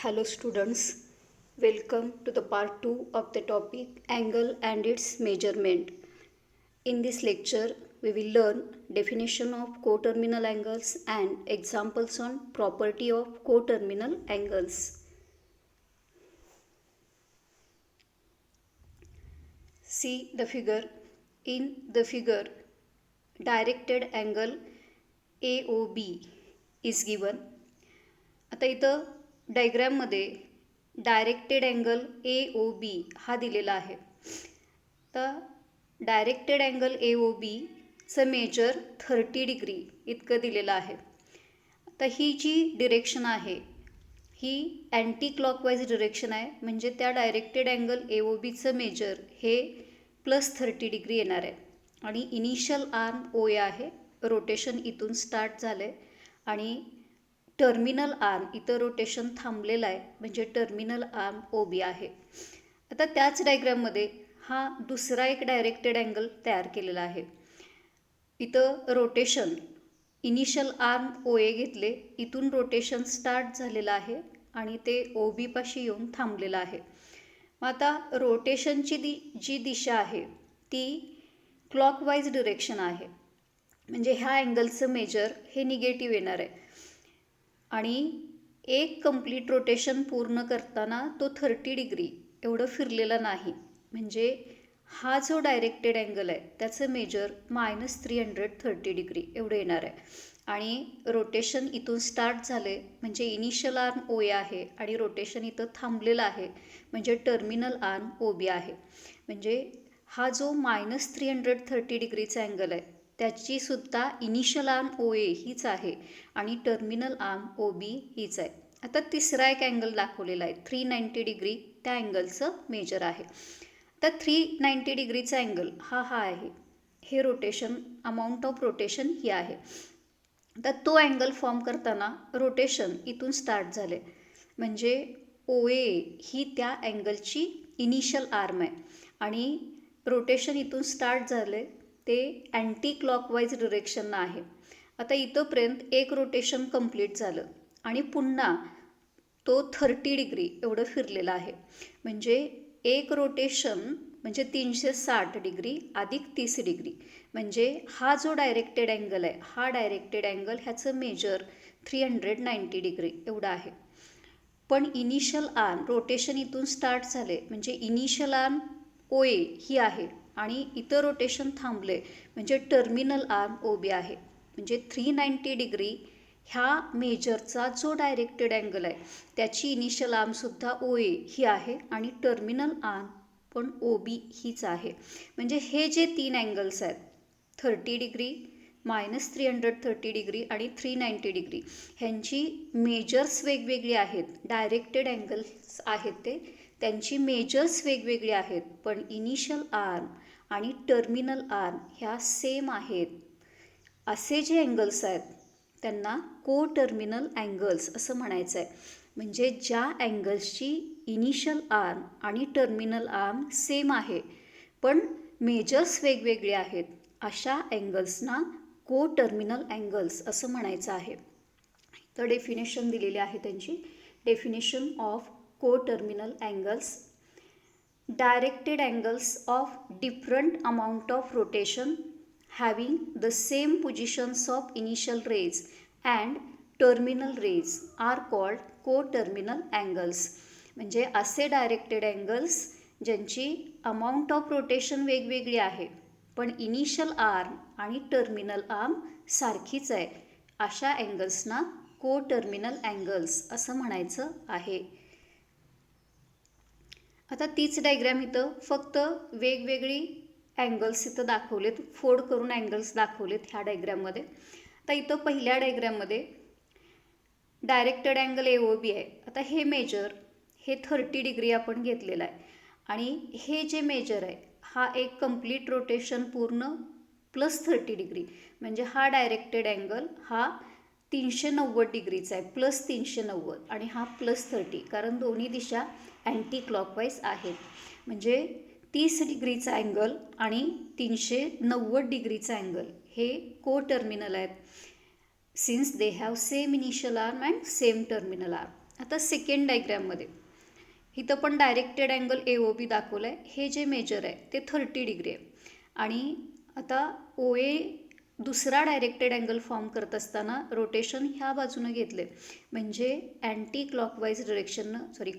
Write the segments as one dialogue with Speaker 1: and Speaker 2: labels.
Speaker 1: Hello students, welcome to the part 2 of the topic angle and its measurement. In this lecture, we will learn definition of coterminal angles and examples on property of coterminal angles. See the figure. In the figure, directed angle AOB is given. आता इथं डायग्रॅममध्ये directed angle AOB हा दिलेला आहे. तर directed angle AOBचं major 30 degree इतकं दिलेलं आहे. तर ही जी डिरेक्शन आहे ही अँटी क्लॉकवाईज डिरेक्शन आहे, म्हणजे त्या डायरेक्टेड अँगल AOBचं मेजर हे +30 डिग्री येणार आहे. आणि इनिशियल आर्म OA आहे, रोटेशन इथून स्टार्ट झालं आहे आणि टर्मिनल आर्म इथं रोटेशन थांबलेलं आहे, म्हणजे टर्मिनल आर्म OB आहे. आता त्याच डायग्रॅममध्ये हा दुसरा एक डायरेक्टेड अँगल तयार केलेला आहे. इथं रोटेशन इनिशियल आर्म OA घेतले, इथून रोटेशन स्टार्ट झालेलं आहे आणि ते OB पाशी येऊन थांबलेलं आहे. मग आता रोटेशनची जी दिशा आहे ती क्लॉकवाईज डिरेक्शन आहे, म्हणजे ह्या अँगलचं मेजर हे निगेटिव्ह येणार आहे. आणि एक कंप्लीट रोटेशन पूर्ण करताना तो 30 डिग्री एवढं फिरलेला नाही, म्हणजे हा जो डायरेक्टेड अँगल आहे त्याचं मेजर -330 डिग्री एवढं येणार आहे. आणि रोटेशन इथून स्टार्ट झाले, म्हणजे इनिशियल आर्म OA आहे आणि रोटेशन इथं थांबलेलं आहे, म्हणजे टर्मिनल आर्म OB आहे. म्हणजे हा जो -330 डिग्रीचा अँगल आहे त्याचीसुद्धा इनिशियल आर्म OA हीच आहे आणि टर्मिनल आर्म OB हीच आहे. आता तिसरा एक अँगल दाखवलेला आहे 390 डिग्री, त्या अँगलचं मेजर आहे. तर 390 डिग्रीचा अँगल हा आहे, हे रोटेशन अमाऊंट ऑफ रोटेशन ही आहे. तर तो अँगल फॉर्म करताना रोटेशन इथून स्टार्ट झाले, म्हणजे OA ही त्या अँगलची इनिशियल आर्म आहे आणि रोटेशन इथून स्टार्ट झाले ते अँटी क्लॉकवाईज डिरेक्शननं आहे. आता इथंपर्यंत एक रोटेशन कंप्लीट झालं आणि पुन्हा तो 30 डिग्री एवढं फिरलेला आहे, म्हणजे एक रोटेशन म्हणजे 360 डिग्री अधिक 30 डिग्री, म्हणजे हा जो डायरेक्टेड अँगल आहे हा डायरेक्टेड अँगल ह्याचं मेजर 390 डिग्री एवढं आहे. पण इनिशियल आर्म रोटेशन इथून स्टार्ट झाले, म्हणजे इनिशियल आर्म OA ही आहे आणि इथं रोटेशन थांबले, म्हणजे टर्मिनल आर्म OB आहे. म्हणजे 390 डिग्री ह्या मेजरचा जो डायरेक्टेड अँगल आहे त्याची इनिशियल आर्मसुद्धा OA ही आहे आणि टर्मिनल आर्म पण OB हीच आहे. म्हणजे हे जे 3 अँगल्स आहेत 30 डिग्री, -330 डिग्री आणि 390 डिग्री, ह्यांची मेजर्स वेगवेगळी आहेत. डायरेक्टेड अँगल्स आहेत ते, त्यांची मेजर्स वेगवेगळी आहेत, पण इनिशियल आर्म आणि टर्मिनल आर्म ह्या सेम आहेत. असे जे अँगल्स आहेत त्यांना कोटर्मिनल अँगल्स असं म्हणायचं आहे. म्हणजे ज्या अँगल्सची इनिशियल आर्म आणि टर्मिनल आर्म सेम आहे पण मेजर्स वेगवेगळे आहेत, अशा अँगल्सना कोटर्मिनल अँगल्स असं म्हणायचं आहे. तर डेफिनेशन दिलेली आहे त्यांची. Definition of coterminal angles: directed angles of different amount of rotation having the same positions of initial rays and terminal rays are called coterminal angles. म्हणजे असे डायरेक्टेड अँगल्स ज्यांची अमाऊंट ऑफ रोटेशन वेगवेगळी आहे पण initial arm आणि terminal arm सारखीच आहे, अशा अँगल्सना कोटर्मिनल अँगल्स असं म्हणायचं आहे. आता तीच डायग्रॅम इथं फक्त वेगवेगळी अँगल्स इथं दाखवलेत, फोल्ड करून अँगल्स दाखवलेत ह्या डायग्रॅममध्ये. आता इथं पहिल्या डायग्रॅममध्ये डायरेक्टेड अँगल AOB आहे. आता हे मेजर हे 30 डिग्री आपण घेतलेलं आहे आणि हे जे मेजर आहे हा एक कंप्लीट रोटेशन पूर्ण +30 डिग्री, म्हणजे हा डायरेक्टेड अँगल हा 390 डिग्रीचा आहे, +390 आणि हा +30, कारण दोन्ही दिशा अँटी क्लॉकवाईज आहेत. म्हणजे 30 डिग्रीचा अँगल आणि 390 डिग्रीचा अँगल हे कोटर्मिनल आहेत, since they have same initial arm and same terminal arm. आता सेकंड डायग्रॅममध्ये इथं पण डायरेक्टेड अँगल AOB दाखवलं आहे. हे जे मेजर आहे ते 30 डिग्री आहे आणि आता OA दुसरा डायरेक्टेड अँगल फॉर्म करत असताना रोटेशन ह्या बाजूनं घेतलं आहे, म्हणजे अँटी क्लॉकवाईज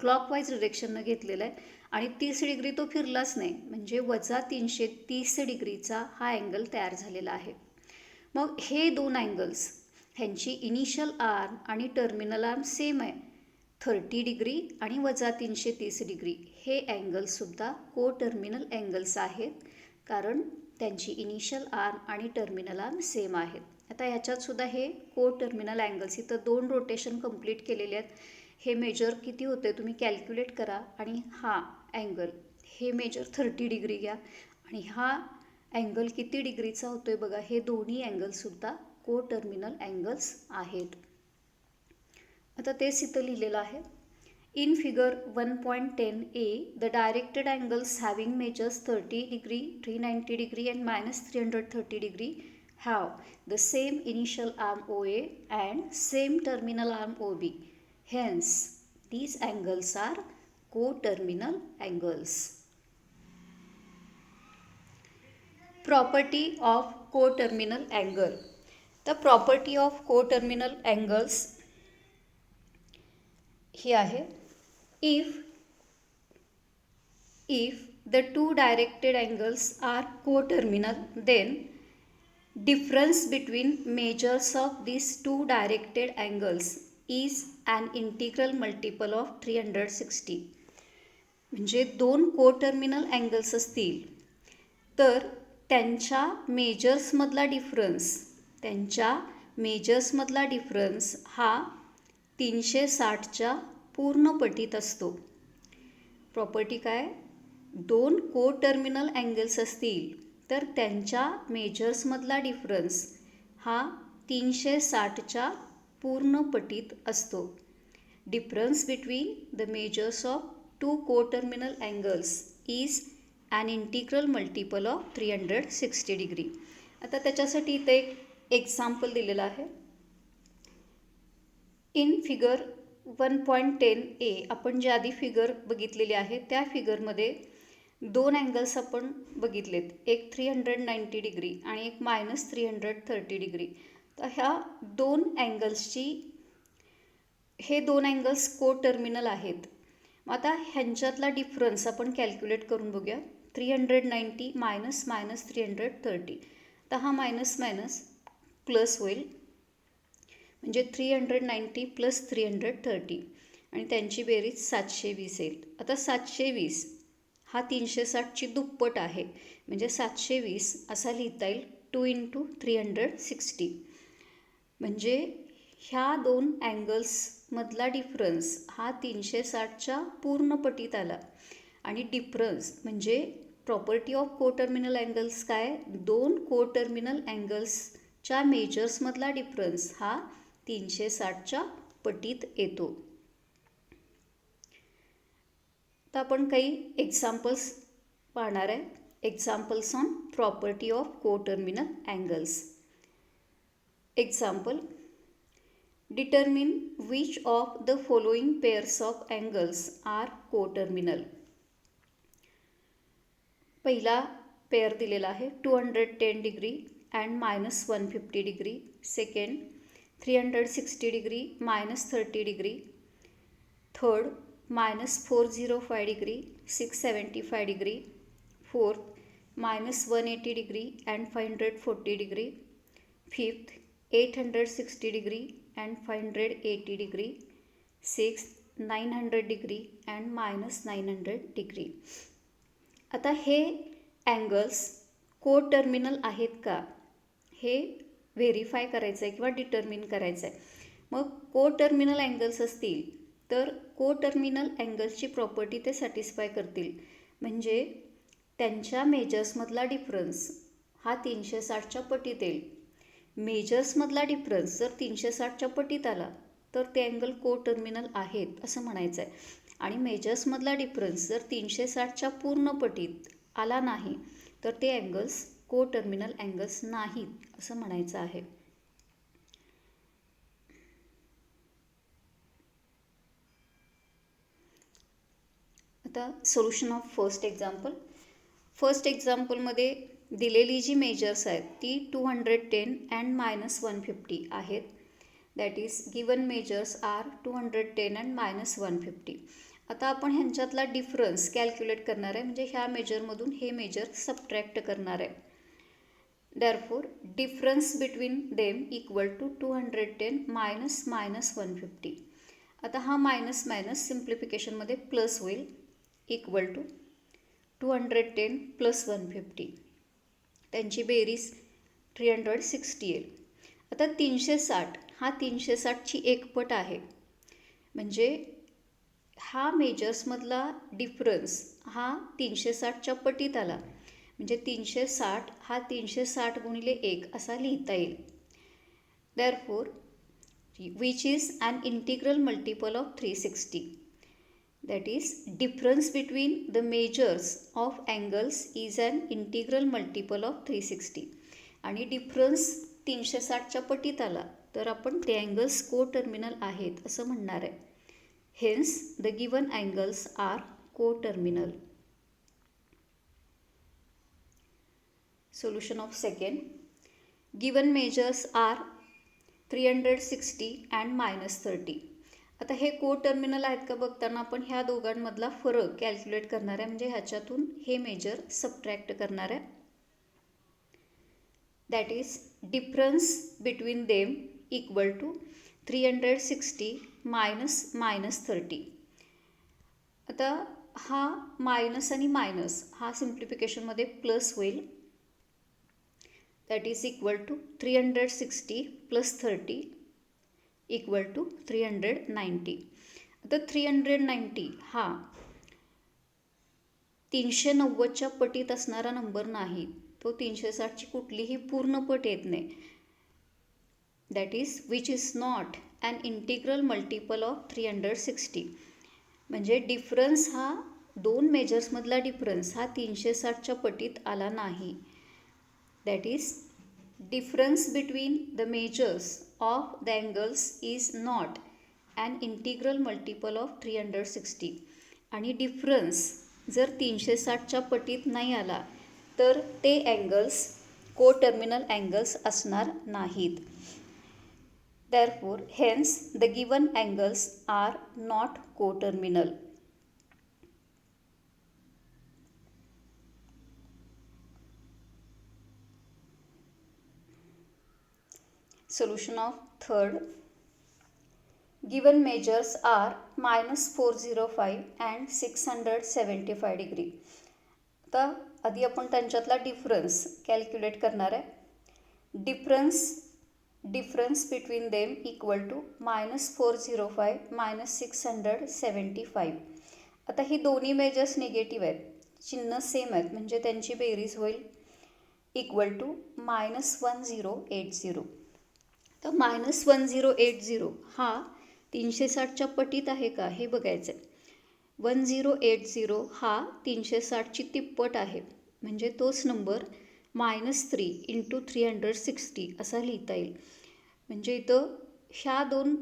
Speaker 1: क्लॉकवाईज डिरेक्शननं घेतलेलं आहे आणि 30 डिग्री तो फिरलाच नाही, म्हणजे वजा 330 डिग्रीचा हा अँगल तयार झालेला आहे. मग हे दोन अँगल्स ह्यांची इनिशियल आर्म आणि टर्मिनल आर्म सेम आहे, 30 डिग्री आणि वजा 330 डिग्री. हे अँगल्ससुद्धा को टर्मिनल अँगल्स आहेत, कारण त्यांची इनिशियल आर्म आणि टर्मिनल आर्म सेम आहेत. आता ह्याच्यातसुद्धा हे को टर्मिनल अँगल्स, इथं 2 रोटेशन कंप्लीट केलेले आहेत. हे मेजर किती होते तुम्ही कॅल्क्युलेट करा आणि हा अँगल हे मेजर 30 डिग्री घ्या आणि हा अँगल किती डिग्रीचा होतोय बघा. हे दोन्ही अँगल्ससुद्धा को टर्मिनल अँगल्स आहेत. आता तेच इथं लिहिलेलं आहे. In figure 1.10a, the directed angles having measures 30 degree, 390 degree and minus 330 degree have the same initial arm OA and same terminal arm OB. Hence, these angles are coterminal angles. Property of coterminal angle. The property of coterminal angles ही आहे. If the two directed angles are coterminal, then difference between measures of these two directed angles is an integral multiple of 360. म्हणजे दोन coterminal angles असतील तर त्यांच्या मेजर्समधला difference हा 360च्या पूर्ण पटीत असतो. प्रॉपर्टी काय, दोन को टर्मिनल अँगल्स असतील तर त्यांच्या मेजर्समधला डिफरन्स हा 360च्या पूर्ण पटीत असतो. Difference between the measures of two coterminal angles is an integral multiple of 360 degree. आता त्याच्यासाठी इथे एक एक्झाम्पल दिलेलं आहे. इन फिगर 1.10a आपण जे आधी फिगर बघितलेली आहे त्या फिगरमध्ये दोन अँगल्स आपण बघितलेत, एक 390 डिग्री आणि एक मायनस 330 डिग्री. तर ह्या दोन अँगल्सची हे दोन अँगल्स को टर्मिनल आहेत. आता ह्यांच्यातला डिफरन्स आपण कॅल्क्युलेट करून बघूया. 390 मायनस 330, तर हा मायनस प्लस होईल, म्हणजे 390 प्लस 330 आणि त्यांची बेरीज 720 येईल. आता 720 हा 360ची दुप्पट आहे, म्हणजे 720 असा लिहिता येईल 2 × 360. म्हणजे ह्या दोन अँगल्समधला डिफरन्स हा 360च्या पूर्ण पटीत आला. आणि डिफरन्स म्हणजे प्रॉपर्टी ऑफ कोटर्मिनल अँगल्स काय, दोन कोटर्मिनल अँगल्सच्या मेजर्समधला डिफरन्स हा 360च्या पटीत येतो. तर आपण काही एक्झाम्पल्स पाहणार आहे. Examples on property of coterminal angles. Example, determine which of the following pairs of angles are coterminal. पहिला पेअर दिलेला आहे 210 degree and minus 150 degree. Second 360 degree minus 30 degree. Third minus 405 degree 675 degree. Fourth minus 180 degree and 540 degree. Fifth 860 degree and 580 degree. Sixth 900 degree and minus 900 degree. आता हे angles को terminal आहेत का हे verify करायचं आहे किंवा डिटर्मिन करायचं आहे. मग को टर्मिनल अँगल्स असतील तर को टर्मिनल अँगल्सची प्रॉपर्टी ते सॅटिस्फाय करतील, म्हणजे त्यांच्या मेजर्समधला डिफरन्स हा 360च्या पटीत येईल. मेजर्समधला डिफरन्स जर 360च्या पटीत आला तर ते अँगल को टर्मिनल आहेत असं म्हणायचं आहे. आणि मेजर्समधला डिफरन्स जर 360च्या पूर्ण पटीत आला नाही तर ते अँगल्स को टर्मिनल अँगल्स नाहीत असं म्हणायचं आहे. आता सोल्युशन ऑफ फर्स्ट एक्झाम्पलमध्ये दिलेली जी मेजर्स आहेत ती 210 अँड -150 आहेत. That is given measures are 210 and -150. आता आपण ह्यांच्यातला डिफरन्स कॅल्क्युलेट करणार आहे, म्हणजे ह्या मेजरमधून हे मेजर सबट्रॅक्ट करणार आहे. Therefore, difference between them equal to 210 minus 150. आता हा मायनस मायनस सिम्प्लिफिकेशनमध्ये प्लस होईल, इक्वल टू 210 प्लस 150. त्यांची बेरीज 360 येईल. आता 360 हा 360ची एकपट आहे, म्हणजे हा मेजर्समधला डिफरन्स हा 360च्या पटीत आला, म्हणजे 360 हा 360 गुणिले 1 असा लिहिता येईल. Therefore, which is an integral multiple of 360. That is, difference between the measures of angles is an integral multiple of 360. आणि डिफरन्स 360च्या पटीत आला तर आपण ते अँगल्स कोटर्मिनल आहेत असं म्हणणार आहे. Hence the given angles are coterminal. Solution of second. Given measures are 360 and -30. आता हे कोटर्मिनल आहेत का बघताना आपण ह्या दोघांमधला फरक कॅल्क्युलेट करणार आहे, म्हणजे ह्याच्यातून हे मेजर सबट्रॅक्ट करणार आहे. That is difference between them equal to 360 minus -30. आता हा मायनस आणि मायनस हा सिम्प्लिफिकेशनमध्ये प्लस होईल. That is equal to 360 plus 30 equal to 390. आता 390 हा 390च्या पटीत असणारा नंबर नाही, तो 360ची कुठलीही पूर्ण पट येत नाही. That is which is not an integral multiple of 360. म्हणजे डिफरन्स हा दोन मेजर्समधला डिफरन्स हा 360च्या पटीत आला नाही. That is, difference between the measures of the angles is not an integral multiple of 360. आणि डिफरन्स जर 360च्या पटीत नाही आला तर ते अँगल्स कोटर्मिनल अँगल्स असणार नाहीत. Therefore, hence the given angles are not coterminal. Solution of third. Given measures are -405 and 675 degree. आता आधी आपण त्यांच्यातला डिफरन्स कॅल्क्युलेट करणार आहे. Difference between them equal to -405 -675. आता ही दोन्ही मेजर्स निगेटिव्ह आहेत, चिन्ह सेम आहेत, म्हणजे त्यांची बेरीज होईल इक्वल टू -1080. तर -1080 हा 360च्या पटीत आहे का हे बघायचं आहे. 1080 हा 360ची तिप्पट आहे, म्हणजे तोच नंबर -3 × 360 असा लिहिता येईल. म्हणजे इथं ह्या दोन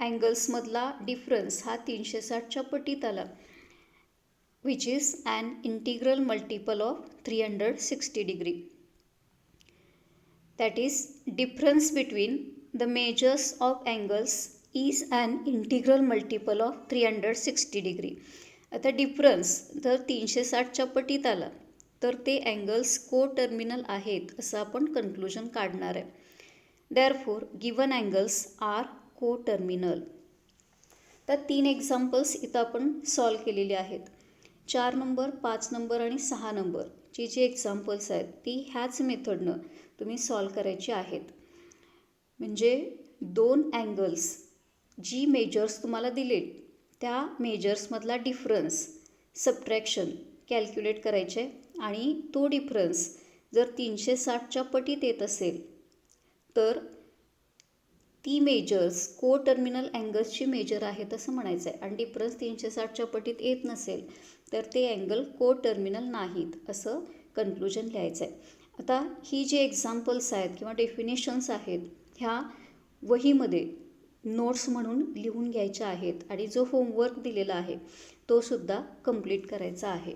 Speaker 1: अँगल्समधला डिफरन्स हा 360च्या पटीत आला, which is an integral multiple of 360 degree. That is difference between the measures of angles is an integral multiple of 360 degree. आता डिफरन्स जर 360च्या पटीत आला तर ते अँगल्स कोटर्मिनल आहेत असं आपण कन्क्लुजन काढणार आहे. Therefore, given angles are coterminal. तर 3 एक्झाम्पल्स इथं आपण सॉल्व केलेले आहेत. 4 नंबर, 5 नंबर आणि 6 नंबरची जी एक्झाम्पल्स आहेत ती ह्याच मेथडनं तुम्ही सॉल्व करायची आहेत. म्हणजे दोन अँगल्स जी मेजर्स तुम्हाला दिले त्या मेजर्समधला डिफरन्स सबट्रॅक्शन कॅल्क्युलेट करायचे, आणि तो डिफरन्स जर 360च्या पटीत येत असेल तर ती मेजर्स कोटर्मिनल अँगल्सची मेजर आहेत असं म्हणायचं आहे, आणि डिफरन्स 360च्या पटीत येत नसेल तर ते अँगल कोटर्मिनल नाहीत असं कन्क्लुजन लिहायचं आहे. आता ही जी एक्झाम्पल्स आहेत किंवा डेफिनेशन्स आहेत ह्या वहीमध्ये नोट्स म्हणून लिहून घ्यायच्या आहेत आणि जो होमवर्क दिलेला आहे तो सुद्धा कंप्लीट करायचा आहे.